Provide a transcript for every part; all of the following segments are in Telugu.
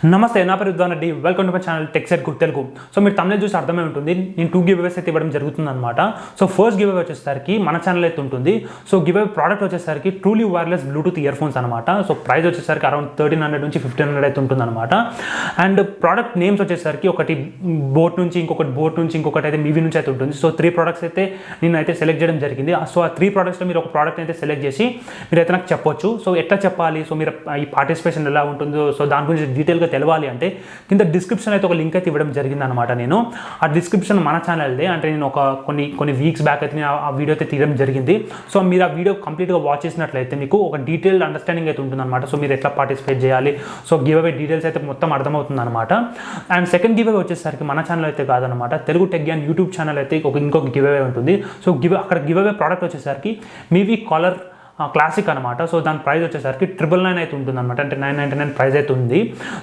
నమస్తే నా పేరు విద్వాన్ Reddy welcome to my channel TechSetGo Telugu. So మీరు తమిళ చూసి అర్థమై ఉంటుంది, నేను 2 గివ్ అవేస్ అయితే ఇవ్వడం జరుగుతుంది అనమాట. సో ఫస్ట్ గివ్ అవే వచ్చేసరికి మన ఛానల్ అయితే ఉంటుంది. సో గివ్ అవే ప్రోడక్ట్ వచ్చేసరికి ట్రూలీ వైర్లెస్ బ్లూటూత్ ఇయర్ఫోన్స్ అనమాట. సో ప్రైస్ వచ్చేసరికి అరౌండ్ 1300 నుంచి 1500 అయితే ఉంటుంది అనమాట. అండ్ ప్రోడక్ట్ నేమ్స్ వచ్చేసరికి ఒకటి బోట్ నుంచి ఇంకొకటి అయితే మీవి నుంచి అయితే ఉంటుంది. సో 3 ప్రోడక్ట్స్ అయితే నేను అయితే సెలెక్ట్ చేయడం జరిగింది. సో ఆ 3 ప్రోడక్ట్స్లో మీరు ఒక ప్రోడక్ట్ అయితే సెలెక్ట్ చేసి మీరైతే నాకు చెప్పొచ్చు. సో ఎట్లా చెప్పాలి, సో మీరు ఈ పార్టిసిపేషన్ ఎలా ఉంటుందో, సో దాని గురించి డీటెయిల్గా తెలవాలి అంటే కింద డిస్క్రిప్షన్ అయితే ఒక లింక్ అయితే ఇవ్వడం జరిగింది అనమాట. నేను ఆ డిస్క్రిప్షన్ మన ఛానల్దే, అంటే నేను ఒక కొన్ని వీక్స్ బ్యాక్ అయితే నేను ఆ వీడియో అయితే తీయడం జరిగింది. సో మీరు ఆ వీడియో కంప్లీట్గా వాచ్ చేసినట్లయితే మీకు ఒక డీటెయిల్డ్ అండర్స్టాండింగ్ అయితే ఉంటుంది అనమాట. సో మీరు ఎట్లా పార్టిసిపేట్ చేయాలి, సో గివ్ అవే డీటెయిల్స్ అయితే మొత్తం అర్థమవుతుంది అనమాట. అండ్ సెకండ్ గివ్ అవే వచ్చేసరికి మన ఛానల్ అయితే కాదనమాట, Telugu tech Gyan YouTube channel అయితే ఇంకొక గివ్ అవే ఉంటుంది. సో అక్కడ గివ్ అవే ప్రోడక్ట్ వచ్చేసరికి మీవి కాలర్ క్లాసిక్ అనమాట. సో దాని ప్రైస్ వచ్చేసరికి 999 అయితే ఉంటుంది అనమాట, అంటే 999 ప్రైస్ అయితే ఉంది.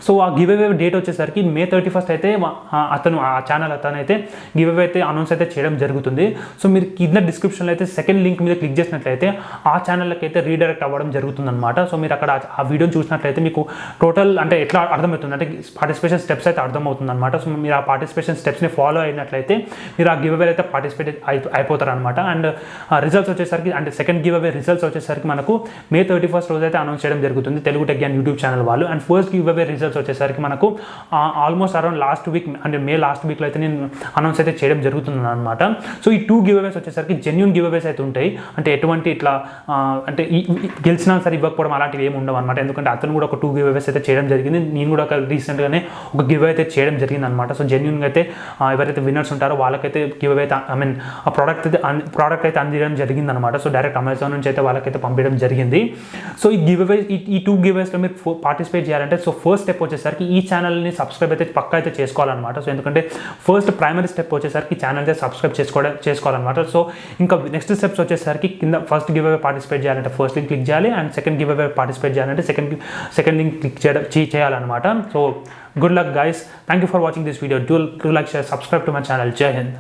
సో ఆ గివ్ అవే డేట్ వచ్చేసరికి May 31st అయితే ఆ ఛానల్ అయితే గివ్ అవే అయితే అనౌన్స్ అయితే చేయడం జరుగుతుంది. సో మీరు కింద డిస్క్రిప్షన్లో అయితే సెకండ్ లింక్ మీద క్లిక్ చేసినట్లయితే ఆ ఛానల్కి అయితే రీడైరెక్ట్ అవ్వడం జరుగుతుంది అనమాట. సో మీరు అక్కడ ఆ వీడియోని చూసినట్లయితే మీకు టోటల్ అంటే ఎట్లా అర్థమవుతుంది అంటే పార్టిసిపేషన్ స్టెప్స్ అయితే అర్థమవుతుంది అనమాట. సో మీరు ఆ పార్టిసిపేషన్ స్టెప్స్ని ఫాలో అయినట్లయితే మీరు ఆ గివ్ అవే అయితే పార్టిసిపేట్ అయిపోతారు అనమాట. అండ్ రిజల్ట్స్ వచ్చేసరికి అంటే సెకండ్ గివ్ అవే రిజల్ట్స్ వచ్చేసరికి మనకు May 31st రోజు అయితే అనౌన్స్ చేయడం జరుగుతుంది Telugu tech Gyan YouTube channel వాళ్ళు. And first giveaway results వచ్చేసరికి మనకు ఆల్మోస్ట్ అరౌండ్ లాస్ట్ వీక్ అంటే మే లాస్ట్ వీక్లో అయితే నేను అనౌన్స్ అయితే చేయడం జరుగుతుంది అనమాట. సో ఈ 2 గివ్ అవేస్ వచ్చేసరికి జెన్యూన్ గివ్ అవేస్ అయితే ఉంటాయి, అంటే ఎటువంటి ఇట్లా అంటే గెలిచినా సరే ఇవ్వకపోవడం అలాంటివి ఏమి ఉండవు అనమాట. ఎందుకంటే అతను కూడా ఒక 2 గివ్ అవేస్ అయితే చేయడం జరిగింది, నేను కూడా ఒక రీసెంట్గానే ఒక గివ్ అవే అయితే చేయడం జరిగింది అనమాట. సో జెన్యూన్గా అయితే ఎవరైతే విన్నర్స్ ఉంటారో వాళ్ళకైతే గివ్ అవే అయితే ఆ ప్రోడక్ట్ అయితే అందించడం జరిగింది అనమాట. సో డైరెక్ట్ అమెజాన్ నుంచి అయితే వాళ్ళకైతే పంపించడం జరిగింది. సో ఈ గివ్ అవే ఈ 2 గివ్ అవేస్లో మీరు పార్టిసిపేట్ చేయాలంటే సో ఫస్ట్ స్టెప్ వచ్చేసరికి ఈ ఛానల్ని సబ్స్క్రైబ్ అయితే పక్కా అయితే చేసుకోవాలన్నమాట. సో ఎందుకంటే ఫస్ట్ ప్రైమరీ స్టెప్ వచ్చేసరికి ఛానల్ అయితే సబ్స్క్రైబ్ చేసుకోవాలన్నమాట. సో ఇంకా నెక్స్ట్ స్టెప్స్ వచ్చేసరికి కింద ఫస్ట్ గివ్ అవే పార్టిసిపేట్ చేయాలంటే ఫస్ట్ లింక్ క్లిక్ చేయాలి, and second give away participate చేయాలంటే సెకండ్ లింక్ క్లిక్ చేయాలన్నమాట. So good luck guys, thank you for watching this video. Do like, share, subscribe to my channel. జై హింద్.